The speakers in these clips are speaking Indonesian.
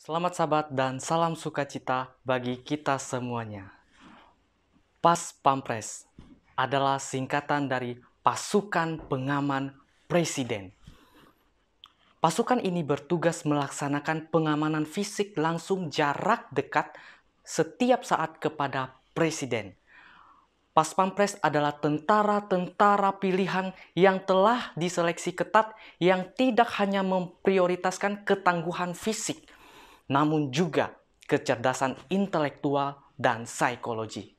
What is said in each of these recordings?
Selamat sahabat dan salam sukacita bagi kita semuanya. Pas Pampres adalah singkatan dari Pasukan Pengaman Presiden. Pasukan ini bertugas melaksanakan pengamanan fisik langsung jarak dekat setiap saat kepada Presiden. Pas Pampres adalah tentara-tentara pilihan yang telah diseleksi ketat yang tidak hanya memprioritaskan ketangguhan fisik, namun juga kecerdasan intelektual dan psikologi.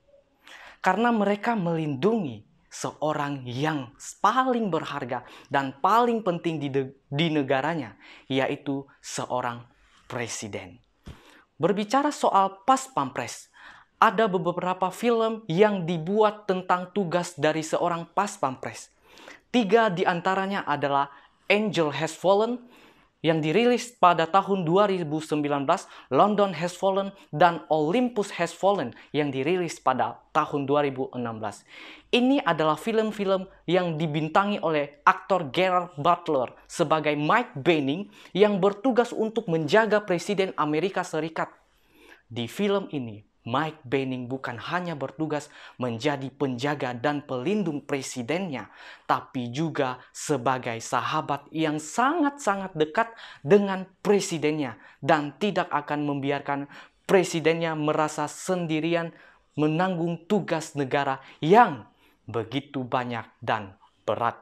Karena mereka melindungi seorang yang paling berharga dan paling penting di negaranya, yaitu seorang presiden. Berbicara soal Pas Pampres, ada beberapa film yang dibuat tentang tugas dari seorang Pas Pampres. 3 di antaranya adalah Angel Has Fallen yang dirilis pada tahun 2019, London Has Fallen, dan Olympus Has Fallen yang dirilis pada tahun 2016. Ini adalah film-film yang dibintangi oleh aktor Gerard Butler sebagai Mike Banning yang bertugas untuk menjaga Presiden Amerika Serikat. Di film ini, Mike Banning bukan hanya bertugas menjadi penjaga dan pelindung presidennya, tapi juga sebagai sahabat yang sangat-sangat dekat dengan presidennya dan tidak akan membiarkan presidennya merasa sendirian menanggung tugas negara yang begitu banyak dan berat.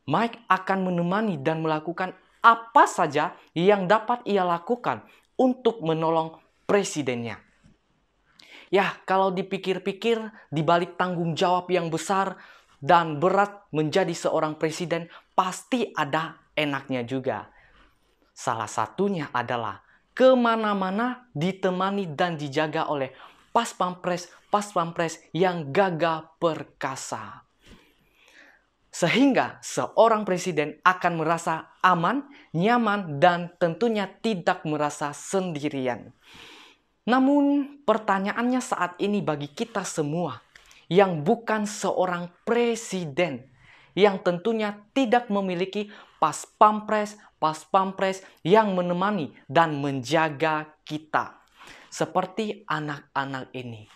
Mike akan menemani dan melakukan apa saja yang dapat ia lakukan untuk menolong presidennya. Ya, kalau dipikir-pikir, di balik tanggung jawab yang besar dan berat menjadi seorang presiden, pasti ada enaknya juga. Salah satunya adalah kemana-mana ditemani dan dijaga oleh Pas Pampres yang gagah perkasa. Sehingga seorang presiden akan merasa aman, nyaman, dan tentunya tidak merasa sendirian. Namun pertanyaannya saat ini bagi kita semua yang bukan seorang presiden, yang tentunya tidak memiliki pas pampres yang menemani dan menjaga kita. Seperti anak-anak ini.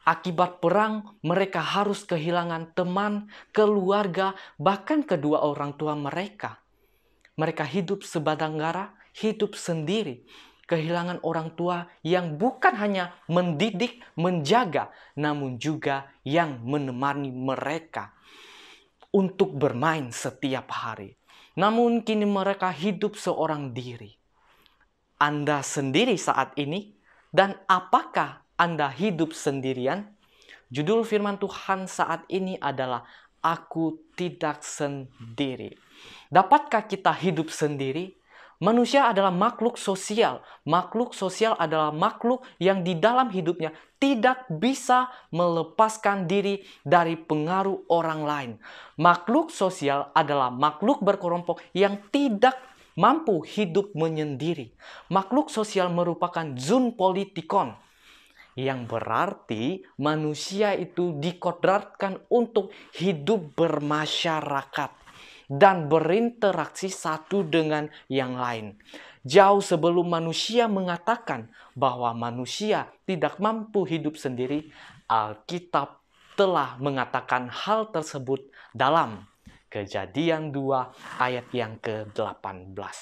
Akibat perang mereka harus kehilangan teman, keluarga, bahkan kedua orang tua mereka. Mereka hidup sebatang kara, hidup sendiri. Kehilangan orang tua yang bukan hanya mendidik, menjaga, namun juga yang menemani mereka untuk bermain setiap hari. Namun kini mereka hidup seorang diri. Anda sendiri saat ini? Dan apakah Anda hidup sendirian? Judul firman Tuhan saat ini adalah Aku Tidak Sendiri. Dapatkah kita hidup sendiri? Manusia adalah makhluk sosial. Makhluk sosial adalah makhluk yang di dalam hidupnya tidak bisa melepaskan diri dari pengaruh orang lain. Makhluk sosial adalah makhluk berkelompok yang tidak mampu hidup menyendiri. Makhluk sosial merupakan zoopolitikon, yang berarti manusia itu dikodratkan untuk hidup bermasyarakat dan berinteraksi satu dengan yang lain. Jauh sebelum manusia mengatakan bahwa manusia tidak mampu hidup sendiri, Alkitab telah mengatakan hal tersebut dalam Kejadian 2 ayat yang ke-18.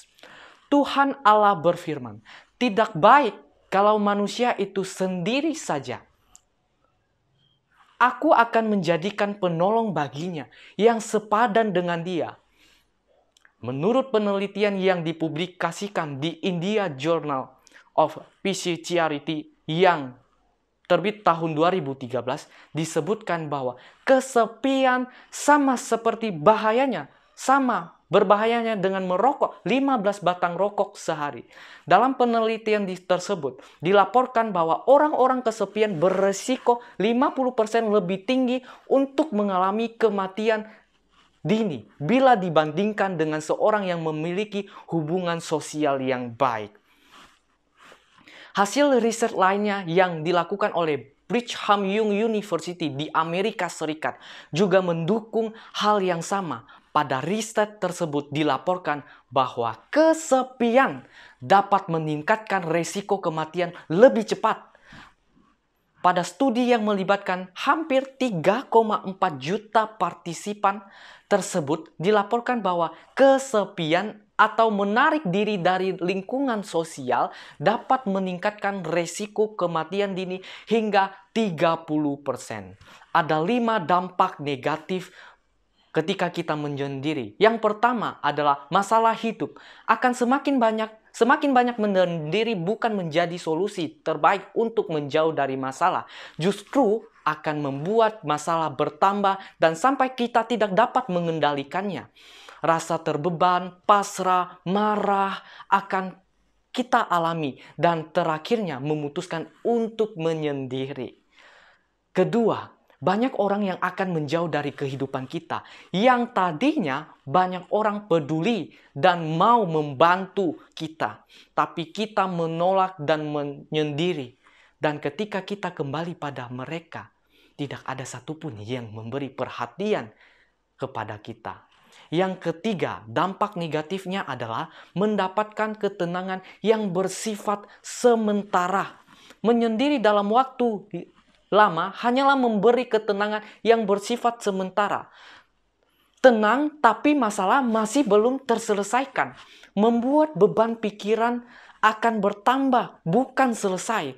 Tuhan Allah berfirman, tidak baik kalau manusia itu sendiri saja. Aku akan menjadikan penolong baginya yang sepadan dengan dia. Menurut penelitian yang dipublikasikan di India Journal of Psychiatry yang terbit tahun 2013, disebutkan bahwa kesepian sama seperti berbahayanya dengan merokok 15 batang rokok sehari. Dalam penelitian tersebut, dilaporkan bahwa orang-orang kesepian beresiko 50% lebih tinggi untuk mengalami kematian dini bila dibandingkan dengan seorang yang memiliki hubungan sosial yang baik. Hasil riset lainnya yang dilakukan oleh Brigham Young University di Amerika Serikat juga mendukung hal yang sama. pada riset tersebut dilaporkan bahwa kesepian dapat meningkatkan resiko kematian lebih cepat. Pada studi yang melibatkan hampir 3,4 juta partisipan tersebut dilaporkan bahwa kesepian atau menarik diri dari lingkungan sosial dapat meningkatkan resiko kematian dini hingga 30%. Ada 5 dampak negatif ketika kita menyendiri. Yang pertama adalah masalah hidup. Akan semakin banyak menyendiri bukan menjadi solusi terbaik untuk menjauh dari masalah. Justru akan membuat masalah bertambah dan sampai kita tidak dapat mengendalikannya. Rasa terbeban, pasrah, marah akan kita alami dan terakhirnya memutuskan untuk menyendiri. Kedua, banyak orang yang akan menjauh dari kehidupan kita. Yang tadinya banyak orang peduli dan mau membantu kita. Tapi kita menolak dan menyendiri. Dan ketika kita kembali pada mereka, tidak ada satupun yang memberi perhatian kepada kita. Yang ketiga, dampak negatifnya adalah mendapatkan ketenangan yang bersifat sementara. Menyendiri dalam waktu lama hanyalah memberi ketenangan yang bersifat sementara. Tenang, tapi masalah masih belum terselesaikan. Membuat beban pikiran akan bertambah, bukan selesai.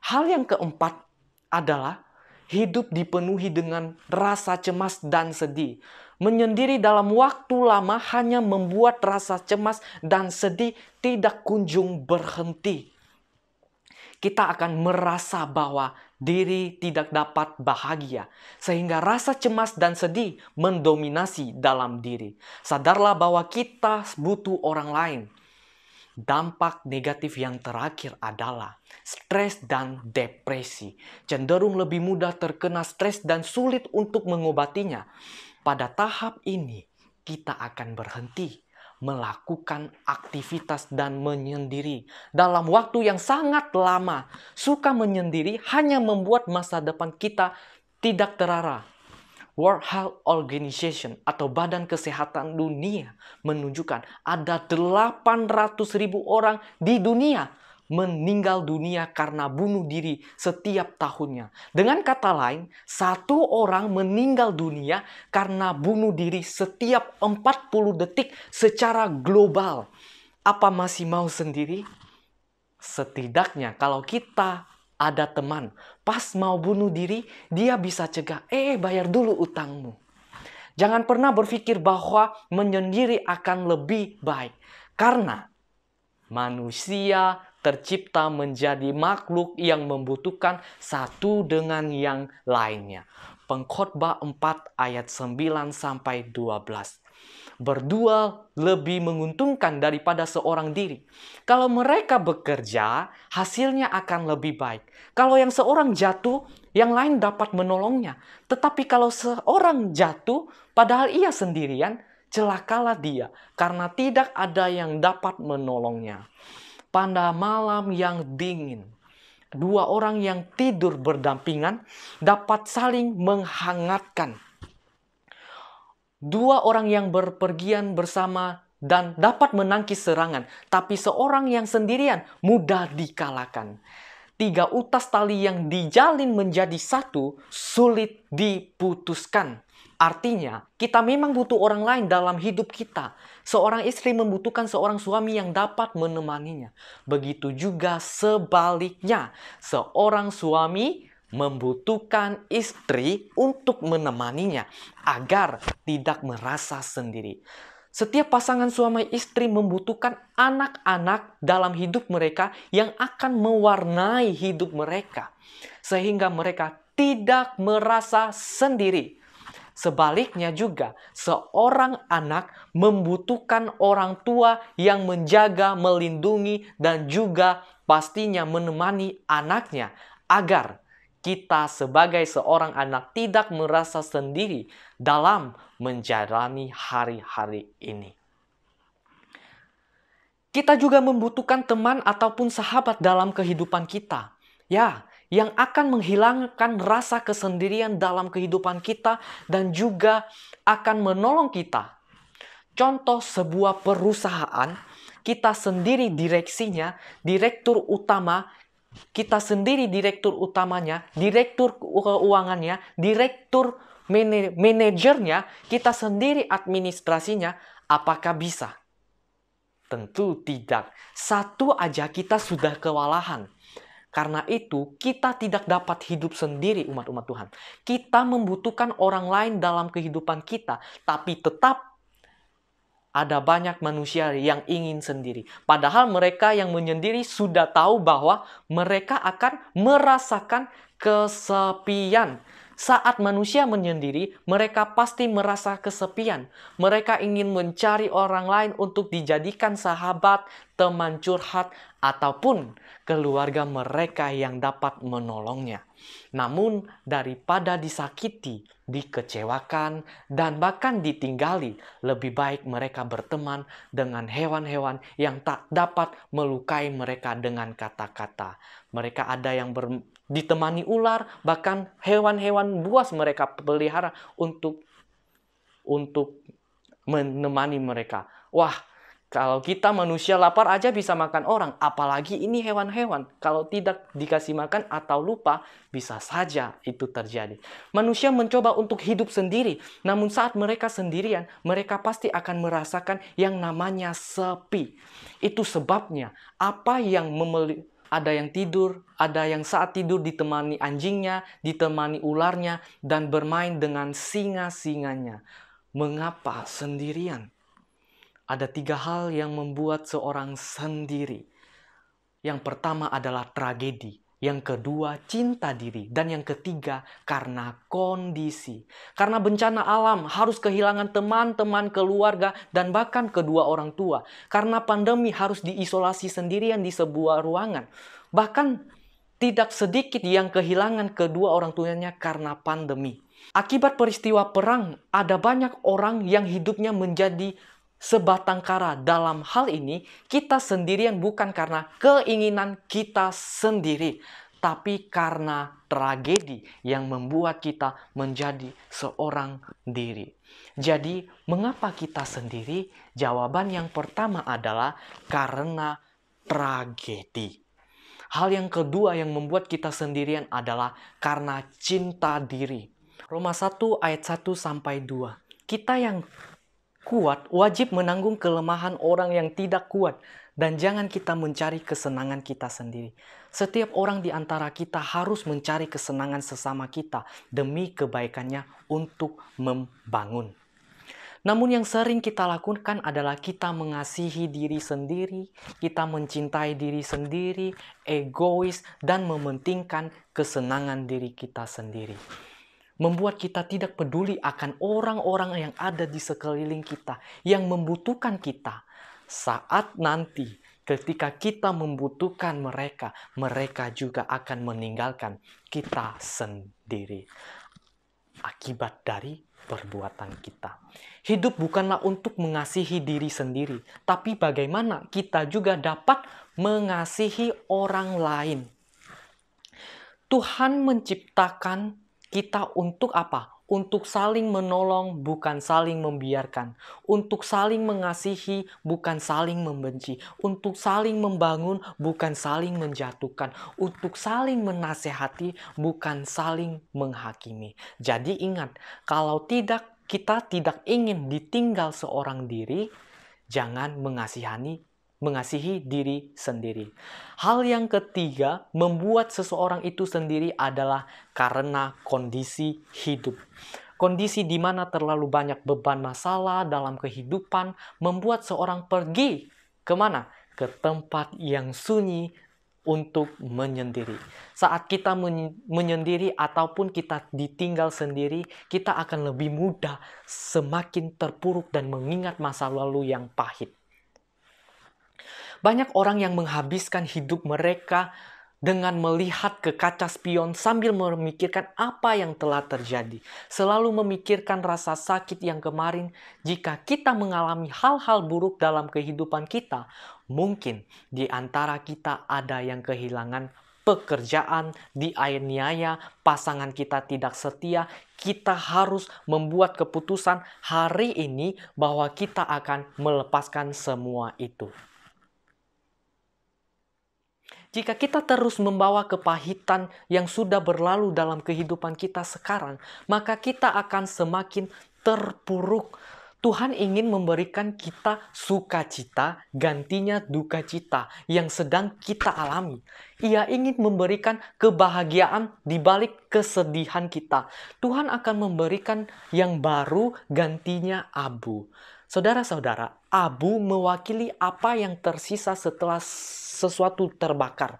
Hal yang keempat adalah hidup dipenuhi dengan rasa cemas dan sedih. Menyendiri dalam waktu lama hanya membuat rasa cemas dan sedih tidak kunjung berhenti. Kita akan merasa bahwa diri tidak dapat bahagia, sehingga rasa cemas dan sedih mendominasi dalam diri. Sadarlah bahwa kita butuh orang lain. Dampak negatif yang terakhir adalah stres dan depresi. Cenderung lebih mudah terkena stres dan sulit untuk mengobatinya. Pada tahap ini, kita akan berhenti melakukan aktivitas dan menyendiri dalam waktu yang sangat lama. Suka menyendiri hanya membuat masa depan kita tidak terarah. World Health Organization atau Badan Kesehatan Dunia menunjukkan ada 800.000 orang di dunia meninggal dunia karena bunuh diri setiap tahunnya. Dengan kata lain, 1 orang meninggal dunia karena bunuh diri setiap 40 detik secara global. Apa masih mau sendiri? Setidaknya kalau kita ada teman, pas mau bunuh diri, dia bisa cegah, bayar dulu utangmu. Jangan pernah berpikir bahwa menyendiri akan lebih baik. Karena manusia tercipta menjadi makhluk yang membutuhkan satu dengan yang lainnya. Pengkhotbah 4 ayat 9-12. Berdua lebih menguntungkan daripada seorang diri. Kalau mereka bekerja, hasilnya akan lebih baik. Kalau yang seorang jatuh, yang lain dapat menolongnya. Tetapi kalau seorang jatuh, padahal ia sendirian, celakalah dia, karena tidak ada yang dapat menolongnya. Pada malam yang dingin, 2 orang yang tidur berdampingan dapat saling menghangatkan. 2 orang yang berpergian bersama dan dapat menangkis serangan, tapi seorang yang sendirian mudah dikalahkan. 3 utas tali yang dijalin menjadi satu sulit diputuskan. Artinya, kita memang butuh orang lain dalam hidup kita. Seorang istri membutuhkan seorang suami yang dapat menemaninya. Begitu juga sebaliknya, seorang suami membutuhkan istri untuk menemaninya agar tidak merasa sendiri. Setiap pasangan suami istri membutuhkan anak-anak dalam hidup mereka yang akan mewarnai hidup mereka, sehingga mereka tidak merasa sendiri. Sebaliknya juga, seorang anak membutuhkan orang tua yang menjaga, melindungi, dan juga pastinya menemani anaknya agar kita sebagai seorang anak tidak merasa sendiri dalam menjalani hari-hari ini. Kita juga membutuhkan teman ataupun sahabat dalam kehidupan kita. Ya, yang akan menghilangkan rasa kesendirian dalam kehidupan kita dan juga akan menolong kita. Contoh sebuah perusahaan, kita sendiri direksinya, direktur utama, kita sendiri direktur utamanya, direktur keuangannya, direktur manajernya, kita sendiri administrasinya. Apakah bisa? Tentu tidak. Satu aja kita sudah kewalahan. Karena itu, kita tidak dapat hidup sendiri, umat-umat Tuhan. Kita membutuhkan orang lain dalam kehidupan kita, tapi tetap ada banyak manusia yang ingin sendiri. Padahal mereka yang menyendiri sudah tahu bahwa mereka akan merasakan kesepian. Saat manusia menyendiri, mereka pasti merasa kesepian. Mereka ingin mencari orang lain untuk dijadikan sahabat, teman curhat, ataupun keluarga mereka yang dapat menolongnya. Namun, daripada disakiti, dikecewakan, dan bahkan ditinggali, lebih baik mereka berteman dengan hewan-hewan yang tak dapat melukai mereka dengan kata-kata. Mereka ada yang ditemani ular, bahkan hewan-hewan buas mereka pelihara untuk menemani mereka. Wah, kalau kita manusia lapar aja bisa makan orang, apalagi ini hewan-hewan. Kalau tidak dikasih makan atau lupa, bisa saja itu terjadi. Manusia mencoba untuk hidup sendiri, namun saat mereka sendirian, mereka pasti akan merasakan yang namanya sepi. Itu sebabnya apa yang ada yang tidur, ada yang saat tidur ditemani anjingnya, ditemani ularnya, dan bermain dengan singa-singanya. Mengapa sendirian? Ada 3 hal yang membuat seorang sendiri. Yang pertama adalah tragedi. Yang kedua, cinta diri. Dan yang ketiga, karena kondisi. Karena bencana alam, harus kehilangan teman-teman, keluarga, dan bahkan kedua orang tua. Karena pandemi, harus diisolasi sendirian di sebuah ruangan. Bahkan tidak sedikit yang kehilangan kedua orang tuanya karena pandemi. Akibat peristiwa perang, ada banyak orang yang hidupnya menjadi sebatang kara. Dalam hal ini, kita sendirian bukan karena keinginan kita sendiri, tapi karena tragedi yang membuat kita menjadi seorang diri. Jadi, mengapa kita sendiri? Jawaban yang pertama adalah karena tragedi. Hal yang kedua yang membuat kita sendirian adalah karena cinta diri. Roma 1 ayat 1-2. Kita yang kuat wajib menanggung kelemahan orang yang tidak kuat, dan jangan kita mencari kesenangan kita sendiri. Setiap orang di antara kita harus mencari kesenangan sesama kita demi kebaikannya untuk membangun. Namun yang sering kita lakukan adalah kita mengasihi diri sendiri, kita mencintai diri sendiri, egois, dan mementingkan kesenangan diri kita sendiri. Membuat kita tidak peduli akan orang-orang yang ada di sekeliling kita, yang membutuhkan kita. Saat nanti ketika kita membutuhkan mereka, mereka juga akan meninggalkan kita sendiri. Akibat dari perbuatan kita. Hidup bukanlah untuk mengasihi diri sendiri, tapi bagaimana kita juga dapat mengasihi orang lain. Tuhan menciptakan kita untuk apa? Untuk saling menolong, bukan saling membiarkan. Untuk saling mengasihi, bukan saling membenci. Untuk saling membangun, bukan saling menjatuhkan. Untuk saling menasehati, bukan saling menghakimi. Jadi ingat, kalau kita tidak ingin ditinggal seorang diri, jangan mengasihi diri sendiri. Hal yang ketiga, membuat seseorang itu sendiri adalah karena kondisi hidup. Kondisi di mana terlalu banyak beban masalah dalam kehidupan membuat seorang pergi kemana? Ke tempat yang sunyi untuk menyendiri. Saat kita menyendiri ataupun kita ditinggal sendiri, kita akan lebih mudah semakin terpuruk dan mengingat masa lalu yang pahit. Banyak orang yang menghabiskan hidup mereka dengan melihat ke kaca spion sambil memikirkan apa yang telah terjadi. Selalu memikirkan rasa sakit yang kemarin. Jika kita mengalami hal-hal buruk dalam kehidupan kita, mungkin di antara kita ada yang kehilangan pekerjaan, dianiaya, pasangan kita tidak setia, kita harus membuat keputusan hari ini bahwa kita akan melepaskan semua itu. Jika kita terus membawa kepahitan yang sudah berlalu dalam kehidupan kita sekarang, maka kita akan semakin terpuruk. Tuhan ingin memberikan kita sukacita, gantinya duka cita yang sedang kita alami. Ia ingin memberikan kebahagiaan di balik kesedihan kita. Tuhan akan memberikan yang baru, gantinya abu. Saudara-saudara, abu mewakili apa yang tersisa setelah sesuatu terbakar.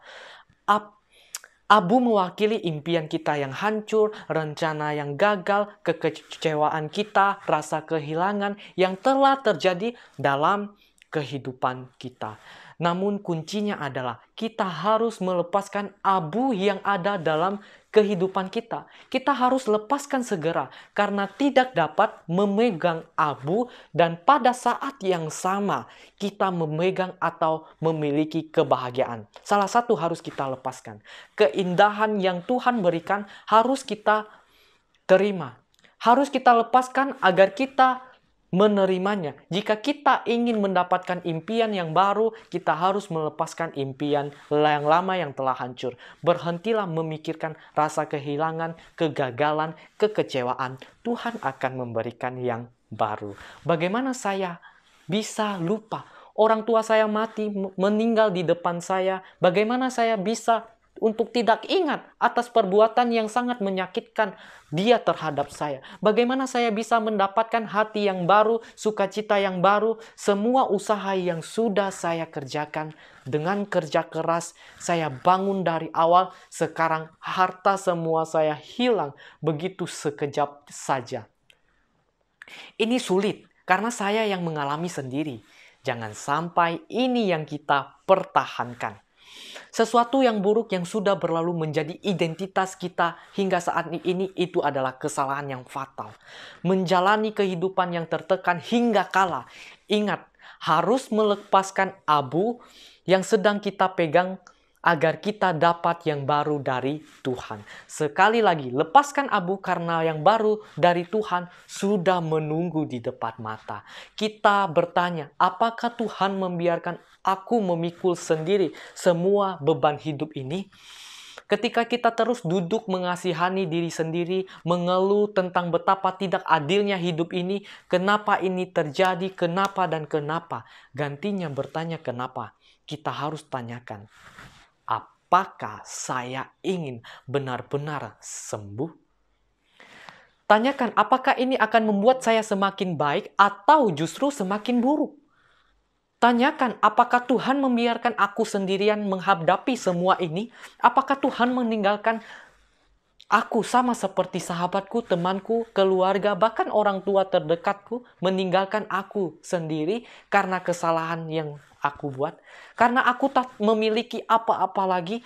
Abu mewakili impian kita yang hancur, rencana yang gagal, kekecewaan kita, rasa kehilangan yang telah terjadi dalam kehidupan kita. Namun kuncinya adalah kita harus melepaskan abu yang ada dalam kehidupan kita. Kita harus lepaskan segera karena tidak dapat memegang abu dan pada saat yang sama kita memegang atau memiliki kebahagiaan. Salah satu harus kita lepaskan. Keindahan yang Tuhan berikan harus kita terima. Harus kita lepaskan agar kita menerimanya. Jika kita ingin mendapatkan impian yang baru, kita harus melepaskan impian yang lama yang telah hancur. Berhentilah memikirkan rasa kehilangan, kegagalan, kekecewaan. Tuhan akan memberikan yang baru. Bagaimana saya bisa lupa? Orang tua saya mati, meninggal di depan saya. Bagaimana saya bisa untuk tidak ingat atas perbuatan yang sangat menyakitkan dia terhadap saya? Bagaimana saya bisa mendapatkan hati yang baru, sukacita yang baru? Semua usaha yang sudah saya kerjakan dengan kerja keras, saya bangun dari awal, sekarang harta semua saya hilang begitu sekejap saja. Ini sulit karena saya yang mengalami sendiri. Jangan sampai ini yang kita pertahankan. Sesuatu yang buruk yang sudah berlalu menjadi identitas kita hingga saat ini itu adalah kesalahan yang fatal. Menjalani kehidupan yang tertekan hingga kalah. Ingat, harus melepaskan abu yang sedang kita pegang agar kita dapat yang baru dari Tuhan. Sekali lagi, lepaskan abu karena yang baru dari Tuhan sudah menunggu di depan mata. Kita bertanya, apakah Tuhan membiarkan aku memikul sendiri semua beban hidup ini? Ketika kita terus duduk mengasihani diri sendiri, mengeluh tentang betapa tidak adilnya hidup ini, kenapa ini terjadi, kenapa dan kenapa, gantinya bertanya kenapa, kita harus tanyakan, apakah saya ingin benar-benar sembuh? Tanyakan, apakah ini akan membuat saya semakin baik atau justru semakin buruk? Tanyakan, apakah Tuhan membiarkan aku sendirian menghadapi semua ini? Apakah Tuhan meninggalkan aku sama seperti sahabatku, temanku, keluarga, bahkan orang tua terdekatku meninggalkan aku sendiri karena kesalahan yang aku buat? Karena aku tak memiliki apa-apa lagi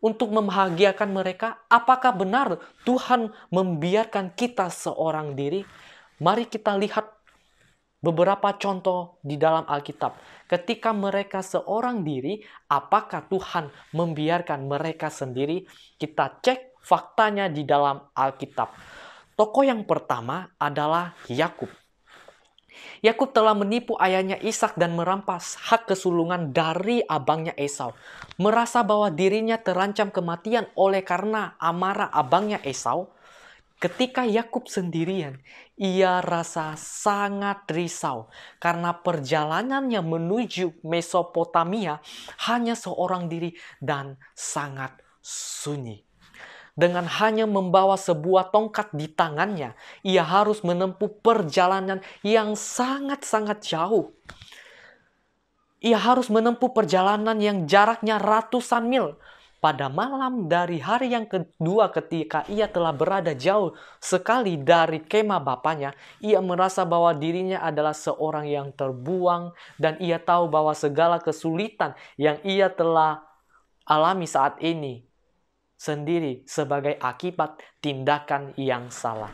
untuk membahagiakan mereka. Apakah benar Tuhan membiarkan kita seorang diri? Mari kita lihat beberapa contoh di dalam Alkitab. Ketika mereka seorang diri, apakah Tuhan membiarkan mereka sendiri? Kita cek faktanya di dalam Alkitab. Tokoh yang pertama adalah Yakub. Yakub telah menipu ayahnya Ishak dan merampas hak kesulungan dari abangnya Esau. Merasa bahwa dirinya terancam kematian oleh karena amarah abangnya Esau. Ketika Yakub sendirian, ia rasa sangat risau karena perjalanannya menuju Mesopotamia hanya seorang diri dan sangat sunyi. Dengan hanya membawa sebuah tongkat di tangannya, ia harus menempuh perjalanan yang sangat-sangat jauh. Ia harus menempuh perjalanan yang jaraknya ratusan mil. Pada malam dari hari yang kedua ketika ia telah berada jauh sekali dari kemah bapaknya, ia merasa bahwa dirinya adalah seorang yang terbuang dan ia tahu bahwa segala kesulitan yang ia telah alami saat ini sendiri sebagai akibat tindakan yang salah.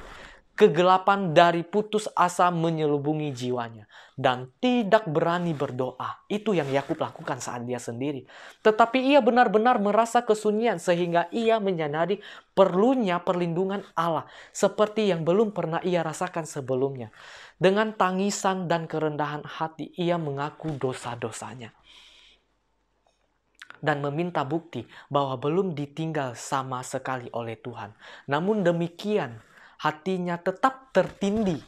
kegelapan dari putus asa menyelubungi jiwanya dan tidak berani berdoa. Itu yang Yakub lakukan saat dia sendiri. Tetapi ia benar-benar merasa kesunyian sehingga ia menyadari perlunya perlindungan Allah seperti yang belum pernah ia rasakan sebelumnya. Dengan tangisan dan kerendahan hati ia mengaku dosa-dosanya dan meminta bukti bahwa belum ditinggal sama sekali oleh Tuhan. Namun demikian, hatinya tetap tertindih.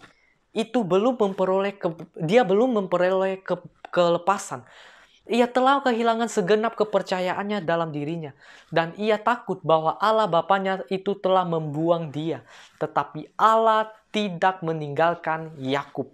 Dia belum memperoleh kelepasan. Ia telah kehilangan segenap kepercayaannya dalam dirinya. Dan ia takut bahwa Allah Bapanya itu telah membuang dia. Tetapi Allah tidak meninggalkan Yakub.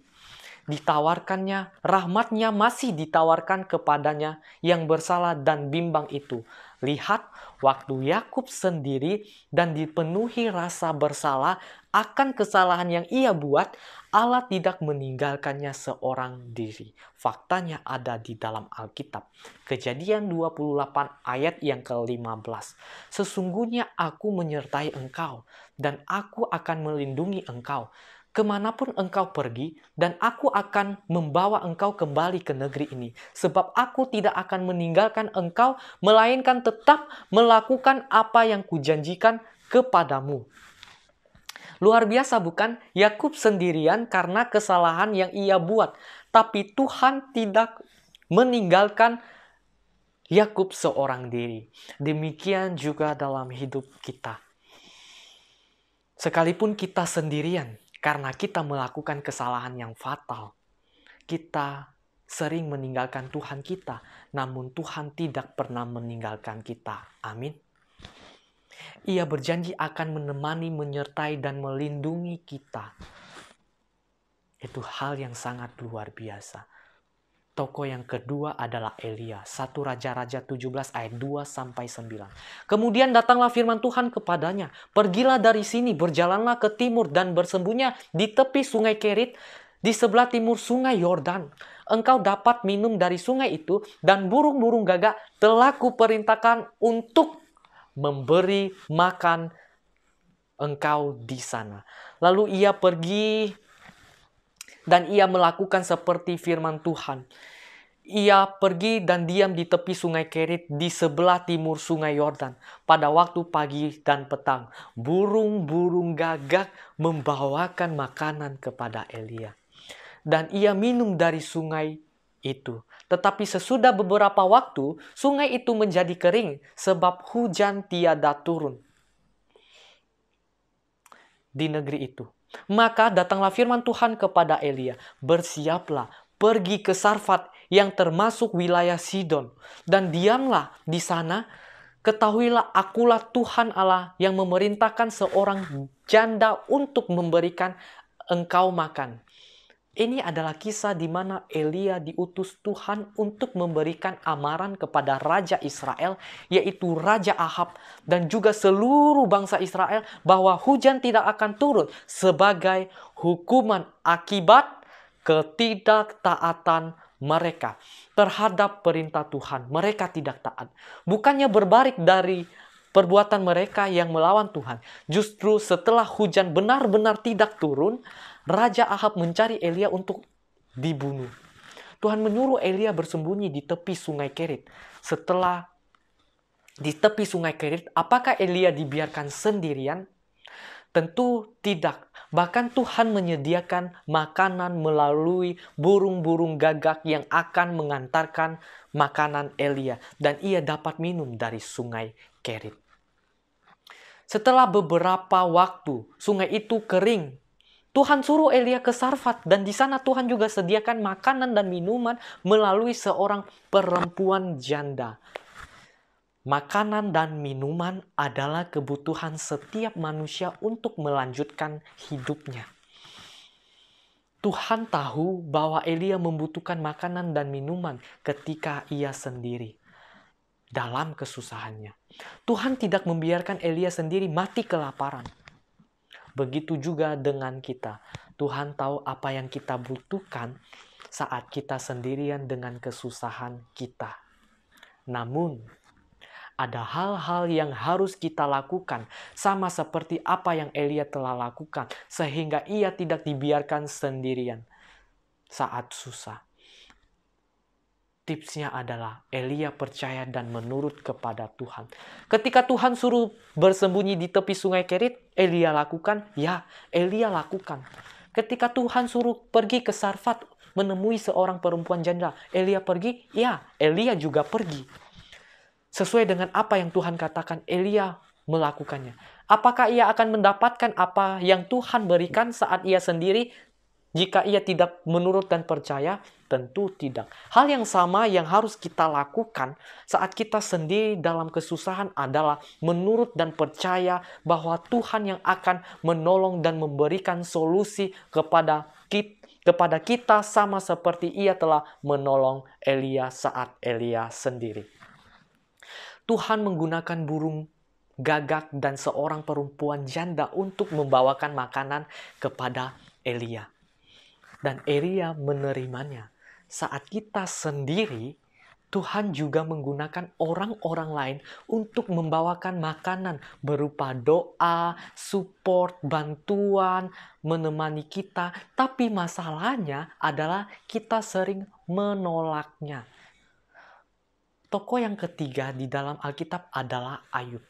Ditawarkannya, rahmatnya masih ditawarkan kepadanya yang bersalah dan bimbang itu. Lihat, waktu Yakub sendiri dan dipenuhi rasa bersalah akan kesalahan yang ia buat, Allah tidak meninggalkannya seorang diri. Faktanya ada di dalam Alkitab. Kejadian 28 ayat yang ke-15. Sesungguhnya aku menyertai engkau dan aku akan melindungi engkau kemanapun engkau pergi, dan aku akan membawa engkau kembali ke negeri ini. Sebab aku tidak akan meninggalkan engkau, melainkan tetap melakukan apa yang kujanjikan kepadamu. Luar biasa bukan? Yakub sendirian karena kesalahan yang ia buat. Tapi Tuhan tidak meninggalkan Yakub seorang diri. Demikian juga dalam hidup kita. Sekalipun kita sendirian, karena kita melakukan kesalahan yang fatal, kita sering meninggalkan Tuhan kita, namun Tuhan tidak pernah meninggalkan kita. Amin. Ia berjanji akan menemani, menyertai, dan melindungi kita. Itu hal yang sangat luar biasa. Tokoh yang kedua adalah Elia. 1 Raja-Raja 17 ayat 2-9. Kemudian datanglah firman Tuhan kepadanya. Pergilah dari sini, berjalanlah ke timur dan bersembunyi di tepi sungai Kerit, di sebelah timur sungai Yordan. Engkau dapat minum dari sungai itu dan burung-burung gagak telah kuperintahkan untuk memberi makan engkau di sana. Lalu ia pergi dan ia melakukan seperti firman Tuhan. Ia pergi dan diam di tepi sungai Kerit di sebelah timur sungai Yordan. Pada waktu pagi dan petang, burung-burung gagak membawakan makanan kepada Elia. Dan ia minum dari sungai itu. Tetapi sesudah beberapa waktu, sungai itu menjadi kering sebab hujan tiada turun di negeri itu. Maka datanglah firman Tuhan kepada Elia, bersiaplah, pergi ke Sarfat yang termasuk wilayah Sidon, dan diamlah di sana. Ketahuilah akulah Tuhan Allah yang memerintahkan seorang janda untuk memberikan engkau makan. Ini adalah kisah di mana Elia diutus Tuhan untuk memberikan amaran kepada Raja Israel, yaitu Raja Ahab, dan juga seluruh bangsa Israel bahwa hujan tidak akan turun sebagai hukuman akibat ketidaktaatan mereka terhadap perintah Tuhan. Mereka tidak taat. Bukannya berbalik dari perbuatan mereka yang melawan Tuhan. Justru setelah hujan benar-benar tidak turun, Raja Ahab mencari Elia untuk dibunuh. Tuhan menyuruh Elia bersembunyi di tepi sungai Kerit. Setelah di tepi sungai Kerit, apakah Elia dibiarkan sendirian? Tentu tidak. Bahkan Tuhan menyediakan makanan melalui burung-burung gagak yang akan mengantarkan makanan Elia. Dan ia dapat minum dari sungai Kerit. Setelah beberapa waktu, sungai itu kering. Tuhan suruh Elia ke Sarfat, dan di sana Tuhan juga sediakan makanan dan minuman melalui seorang perempuan janda. Makanan dan minuman adalah kebutuhan setiap manusia untuk melanjutkan hidupnya. Tuhan tahu bahwa Elia membutuhkan makanan dan minuman ketika ia sendiri dalam kesusahannya. Tuhan tidak membiarkan Elia sendiri mati kelaparan. Begitu juga dengan kita. Tuhan tahu apa yang kita butuhkan saat kita sendirian dengan kesusahan kita. Namun, Ada hal-hal yang harus kita lakukan, sama seperti apa yang Elia telah lakukan, sehingga ia tidak dibiarkan sendirian saat susah. Tipsnya adalah Elia percaya dan menurut kepada Tuhan. Ketika Tuhan suruh bersembunyi di tepi sungai Kerit, Elia lakukan? Ya, Elia lakukan. Ketika Tuhan suruh pergi ke Sarfat menemui seorang perempuan janda, Elia pergi? Ya, Elia juga pergi. Sesuai dengan apa yang Tuhan katakan, Elia melakukannya. Apakah ia akan mendapatkan apa yang Tuhan berikan saat ia sendiri? Jika ia tidak menurut dan percaya, tentu tidak. Hal yang sama yang harus kita lakukan saat kita sendiri dalam kesusahan adalah menurut dan percaya bahwa Tuhan yang akan menolong dan memberikan solusi kepada kita sama seperti ia telah menolong Elia saat Elia sendiri. Tuhan menggunakan burung gagak dan seorang perempuan janda untuk membawakan makanan kepada Elia. Dan Elia menerimanya. Saat kita sendiri, Tuhan juga menggunakan orang-orang lain untuk membawakan makanan berupa doa, support, bantuan, menemani kita. Tapi masalahnya adalah kita sering menolaknya. Tokoh yang ketiga di dalam Alkitab adalah Ayub.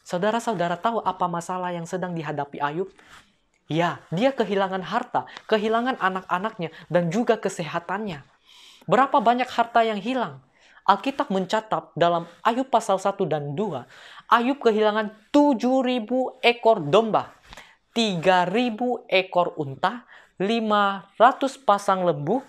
Saudara-saudara tahu apa masalah yang sedang dihadapi Ayub? Ya, dia kehilangan harta, kehilangan anak-anaknya, dan juga kesehatannya. Berapa banyak harta yang hilang? Alkitab mencatat dalam Ayub pasal 1 dan 2, Ayub kehilangan 7.000 ekor domba, 3.000 ekor unta, 500 pasang lembu.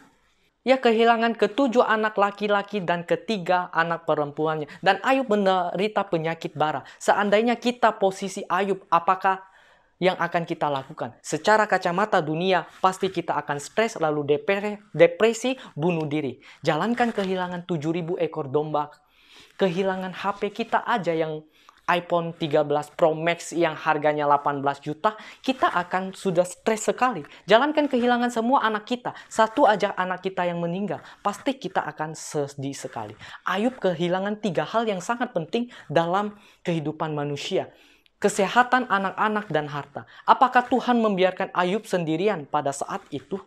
Ia kehilangan ketujuh anak laki-laki dan ketiga anak perempuannya. Dan Ayub menderita penyakit bara. Seandainya kita posisi Ayub, apakah yang akan kita lakukan? Secara kacamata dunia, pasti kita akan stres, lalu depresi, bunuh diri. Jalankan kehilangan 7.000 ekor domba. Kehilangan HP kita aja yang iPhone 13 Pro Max yang harganya 18 juta, kita akan sudah stres sekali. Jalankan kehilangan semua anak kita. Satu aja anak kita yang meninggal, pasti kita akan sedih sekali. Ayub kehilangan 3 hal yang sangat penting dalam kehidupan manusia. Kesehatan anak-anak dan harta. Apakah Tuhan membiarkan Ayub sendirian pada saat itu?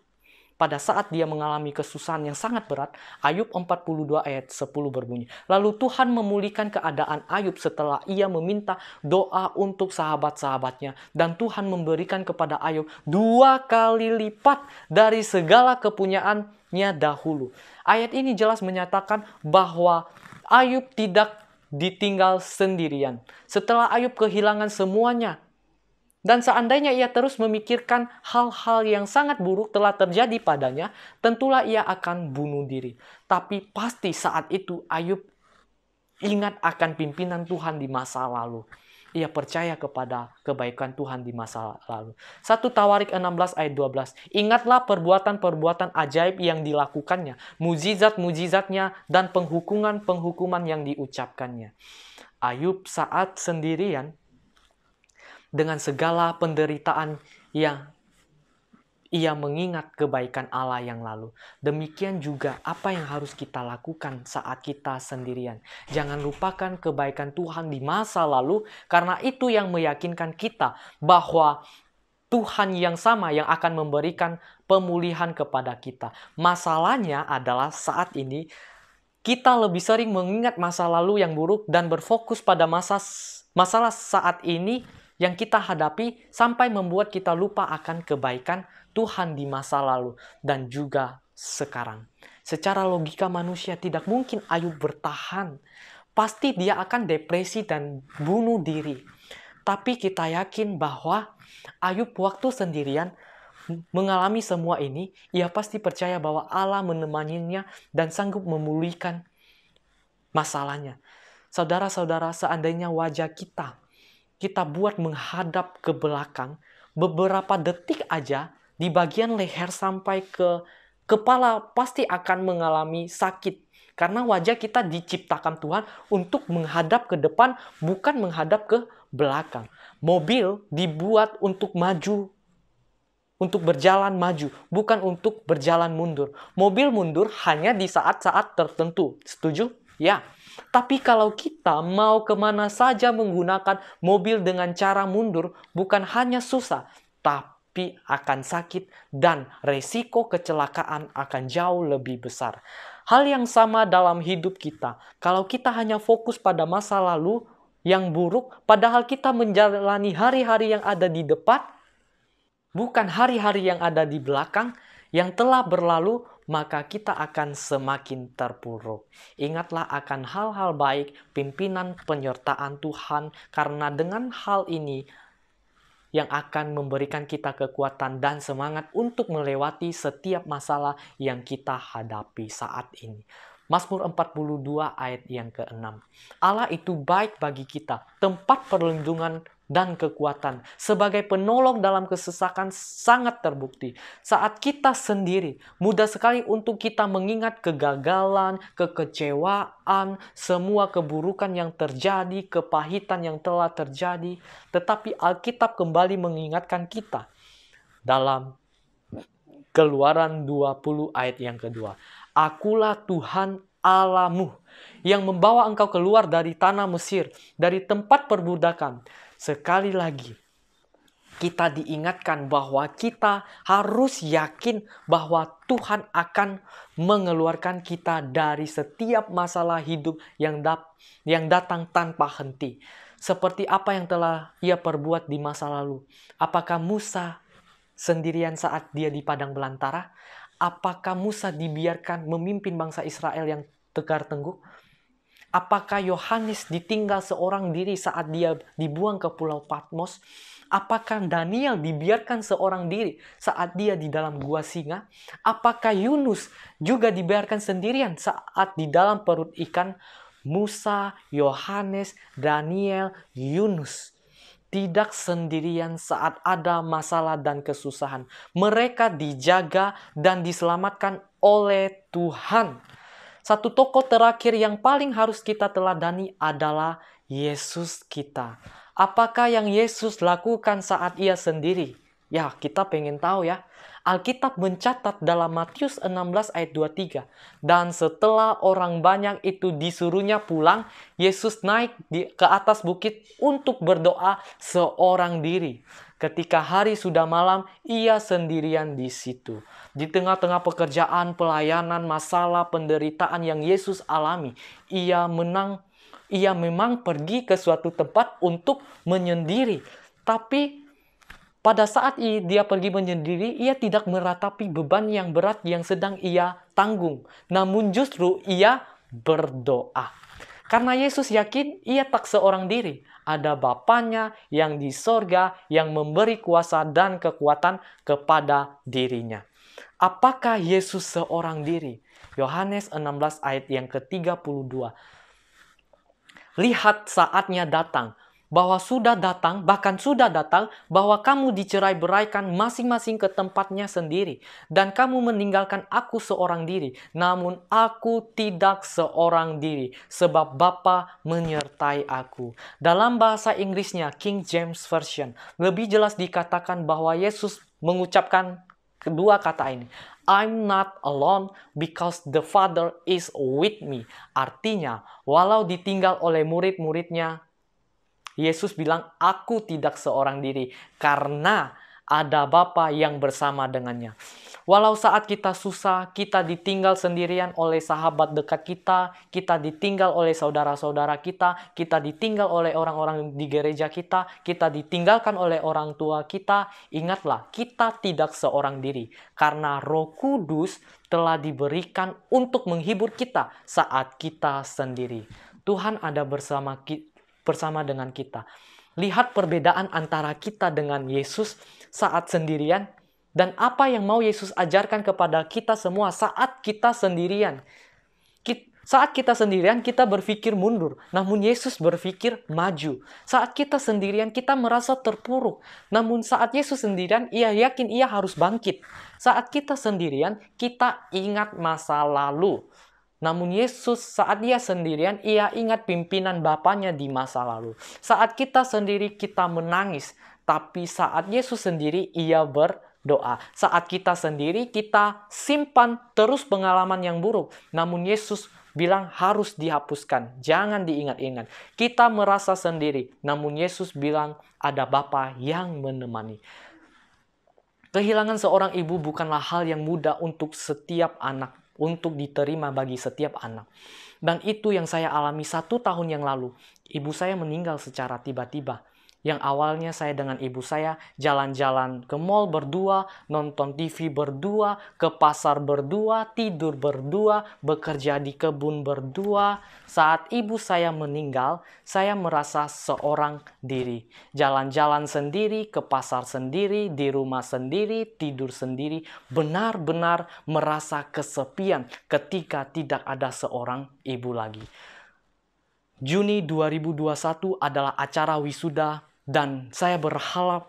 Pada saat dia mengalami kesusahan yang sangat berat, Ayub 42 ayat 10 berbunyi. Lalu Tuhan memulihkan keadaan Ayub setelah ia meminta doa untuk sahabat-sahabatnya. Dan Tuhan memberikan kepada Ayub 2 kali lipat dari segala kepunyaannya dahulu. Ayat ini jelas menyatakan bahwa Ayub tidak ditinggal sendirian. Setelah Ayub kehilangan semuanya, dan seandainya ia terus memikirkan hal-hal yang sangat buruk telah terjadi padanya, tentulah ia akan bunuh diri. Tapi pasti saat itu Ayub ingat akan pimpinan Tuhan di masa lalu. Ia percaya kepada kebaikan Tuhan di masa lalu. 1 Tawarik 16 ayat 12. Ingatlah perbuatan-perbuatan ajaib yang dilakukannya, mujizat-mujizatnya, dan penghukuman-penghukuman yang diucapkannya. Ayub saat sendirian, dengan segala penderitaan yang ia mengingat kebaikan Allah yang lalu. Demikian juga apa yang harus kita lakukan saat kita sendirian. Jangan lupakan kebaikan Tuhan di masa lalu, karena itu yang meyakinkan kita bahwa Tuhan yang sama yang akan memberikan pemulihan kepada kita. Masalahnya adalah saat ini kita lebih sering mengingat masa lalu yang buruk dan berfokus pada masalah saat ini yang kita hadapi sampai membuat kita lupa akan kebaikan Tuhan di masa lalu dan juga sekarang. Secara logika manusia tidak mungkin Ayub bertahan. Pasti dia akan depresi dan bunuh diri. Tapi kita yakin bahwa Ayub waktu sendirian mengalami semua ini, ia pasti percaya bahwa Allah menemaninya dan sanggup memulihkan masalahnya. Saudara-saudara, seandainya wajah kita buat menghadap ke belakang, beberapa detik aja di bagian leher sampai ke kepala pasti akan mengalami sakit. Karena wajah kita diciptakan Tuhan untuk menghadap ke depan, bukan menghadap ke belakang. Mobil dibuat untuk maju, untuk berjalan maju, bukan untuk berjalan mundur. Mobil mundur hanya di saat-saat tertentu. Setuju? Ya. Tapi kalau kita mau kemana saja menggunakan mobil dengan cara mundur, bukan hanya susah, tapi akan sakit dan resiko kecelakaan akan jauh lebih besar. Hal yang sama dalam hidup kita. Kalau kita hanya fokus pada masa lalu yang buruk, padahal kita menjalani hari-hari yang ada di depan, bukan hari-hari yang ada di belakang, yang telah berlalu, maka kita akan semakin terpuruk. Ingatlah akan hal-hal baik, pimpinan penyertaan Tuhan, karena dengan hal ini yang akan memberikan kita kekuatan dan semangat untuk melewati setiap masalah yang kita hadapi saat ini. Mazmur 42 ayat yang ke-6. Allah itu baik bagi kita, tempat perlindungan dan kekuatan. Sebagai penolong dalam kesesakan sangat terbukti. Saat kita sendiri, mudah sekali untuk kita mengingat kegagalan, kekecewaan, semua keburukan yang terjadi, kepahitan yang telah terjadi. Tetapi Alkitab kembali mengingatkan kita dalam Keluaran 20 ayat yang kedua. Akulah Tuhan Allahmu yang membawa engkau keluar dari tanah Mesir, dari tempat perbudakan. Sekali lagi, kita diingatkan bahwa kita harus yakin bahwa Tuhan akan mengeluarkan kita dari setiap masalah hidup yang datang tanpa henti. Seperti apa yang telah ia perbuat di masa lalu. Apakah Musa sendirian saat dia di padang belantara? Apakah Musa dibiarkan memimpin bangsa Israel yang tegar tengguh? Apakah Yohanes ditinggal seorang diri saat dia dibuang ke Pulau Patmos? Apakah Daniel dibiarkan seorang diri saat dia di dalam gua singa? Apakah Yunus juga dibiarkan sendirian saat di dalam perut ikan? Musa, Yohanes, Daniel, Yunus tidak sendirian saat ada masalah dan kesusahan. Mereka dijaga dan diselamatkan oleh Tuhan. Satu tokoh terakhir yang paling harus kita teladani adalah Yesus kita. Apakah yang Yesus lakukan saat ia sendiri? Ya, kita pengen tahu ya. Alkitab mencatat dalam Matius 16 ayat 23. Dan setelah orang banyak itu disuruhnya pulang, Yesus naik ke atas bukit untuk berdoa seorang diri. Ketika hari sudah malam, ia sendirian di situ. Di tengah-tengah pekerjaan, pelayanan, masalah, penderitaan yang Yesus alami, ia memang pergi ke suatu tempat untuk menyendiri. Tapi pada saat dia pergi menyendiri, ia tidak meratapi beban yang berat yang sedang ia tanggung. Namun justru ia berdoa. Karena Yesus yakin ia tak seorang diri. Ada Bapanya yang di sorga yang memberi kuasa dan kekuatan kepada dirinya. Apakah Yesus seorang diri? Yohanes 16 ayat yang ke-32. Lihat saatnya datang, bahwa sudah datang, bahkan sudah datang, bahwa kamu dicerai-beraikan masing-masing ke tempatnya sendiri. Dan kamu meninggalkan aku seorang diri. Namun aku tidak seorang diri, sebab Bapa menyertai aku. Dalam bahasa Inggrisnya, King James Version, lebih jelas dikatakan bahwa Yesus mengucapkan kedua kata ini. I'm not alone because the Father is with me. Artinya, walau ditinggal oleh murid-muridnya, Yesus bilang, aku tidak seorang diri karena ada Bapa yang bersama dengannya. Walau saat kita susah, kita ditinggal sendirian oleh sahabat dekat kita ditinggal oleh saudara-saudara kita ditinggal oleh orang-orang di gereja kita ditinggalkan oleh orang tua kita, ingatlah, kita tidak seorang diri. Karena Roh Kudus telah diberikan untuk menghibur kita saat kita sendiri. Tuhan ada bersama dengan kita. Lihat perbedaan antara kita dengan Yesus saat sendirian dan apa yang mau Yesus ajarkan kepada kita semua saat kita sendirian. Saat kita sendirian, kita berpikir mundur. Namun Yesus berpikir maju. Saat kita sendirian, kita merasa terpuruk. Namun saat Yesus sendirian, ia yakin ia harus bangkit. Saat kita sendirian, kita ingat masa lalu. Namun Yesus saat dia sendirian, ia ingat pimpinan Bapanya di masa lalu. Saat kita sendiri, kita menangis. Tapi saat Yesus sendiri, ia berdoa. Saat kita sendiri, kita simpan terus pengalaman yang buruk. Namun Yesus bilang harus dihapuskan, jangan diingat-ingat. Kita merasa sendiri, namun Yesus bilang ada Bapa yang menemani. Kehilangan seorang ibu bukanlah hal yang mudah untuk setiap anak, untuk diterima bagi setiap anak. Dan itu yang saya alami 1 tahun yang lalu. Ibu saya meninggal secara tiba-tiba. Yang awalnya saya dengan ibu saya jalan-jalan ke mall berdua, nonton TV berdua, ke pasar berdua, tidur berdua, bekerja di kebun berdua. Saat ibu saya meninggal, saya merasa seorang diri. Jalan-jalan sendiri, ke pasar sendiri, di rumah sendiri, tidur sendiri. Benar-benar merasa kesepian ketika tidak ada seorang ibu lagi. Juni 2021 adalah acara wisuda dan saya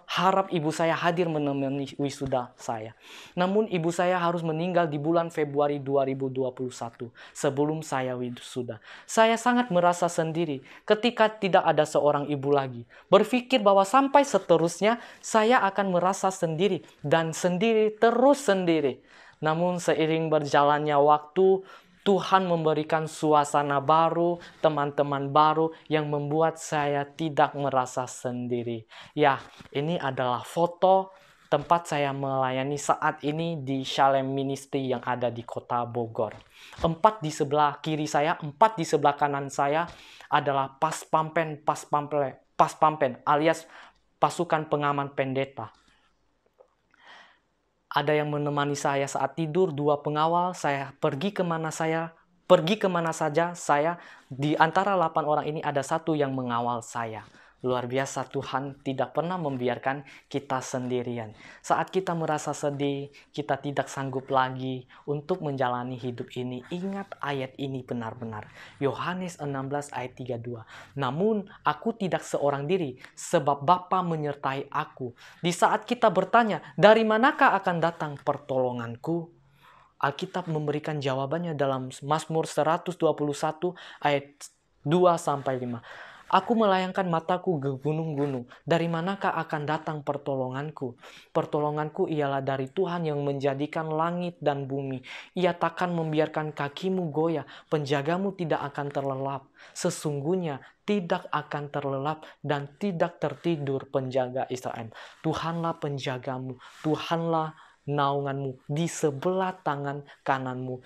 harap ibu saya hadir menemani wisuda saya. Namun ibu saya harus meninggal di bulan Februari 2021 sebelum saya wisuda. Saya sangat merasa sendiri ketika tidak ada seorang ibu lagi. Berpikir bahwa sampai seterusnya saya akan merasa sendiri dan sendiri terus sendiri. Namun seiring berjalannya waktu, Tuhan memberikan suasana baru, teman-teman baru yang membuat saya tidak merasa sendiri. Ya, ini adalah foto tempat saya melayani saat ini di Shalem Ministry yang ada di kota Bogor. 4 di sebelah kiri saya, 4 di sebelah kanan saya adalah pas pampen alias pasukan pengaman pendeta. Ada yang menemani saya saat tidur, 2 pengawal. Saya pergi kemana saja, saya di antara 8 orang ini ada 1 yang mengawal saya. Luar biasa, Tuhan tidak pernah membiarkan kita sendirian. Saat kita merasa sedih, kita tidak sanggup lagi untuk menjalani hidup ini. Ingat ayat ini benar-benar. Yohanes 16 ayat 32. Namun aku tidak seorang diri, sebab Bapa menyertai aku. Di saat kita bertanya, dari manakah akan datang pertolonganku? Alkitab memberikan jawabannya dalam Mazmur 121 ayat 2-5. Aku melayangkan mataku ke gunung-gunung. Dari manakah akan datang pertolonganku? Pertolonganku ialah dari Tuhan yang menjadikan langit dan bumi. Ia takkan membiarkan kakimu goyah. Penjagamu tidak akan terlelap. Sesungguhnya tidak akan terlelap dan tidak tertidur penjaga Israel. Tuhanlah penjagamu. Tuhanlah naunganmu di sebelah tangan kananmu.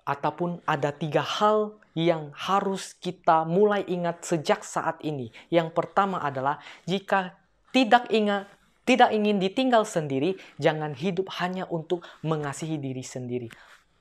Ataupun ada 3 hal yang harus kita mulai ingat sejak saat ini. Yang pertama adalah jika tidak ingin ditinggal sendiri, jangan hidup hanya untuk mengasihi diri sendiri.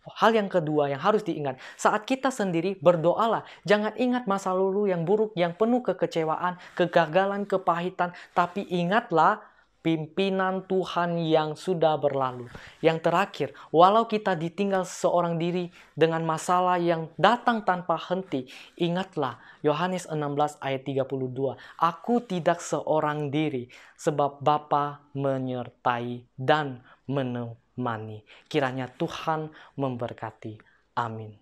Hal yang kedua yang harus diingat, saat kita sendiri berdoalah. Jangan ingat masa lalu yang buruk, yang penuh kekecewaan, kegagalan, kepahitan. Tapi ingatlah pimpinan Tuhan yang sudah berlalu. Yang terakhir, walau kita ditinggal seorang diri dengan masalah yang datang tanpa henti, ingatlah Yohanes 16 ayat 32. Aku tidak seorang diri, sebab Bapa menyertai dan menemani. Kiranya Tuhan memberkati. Amin.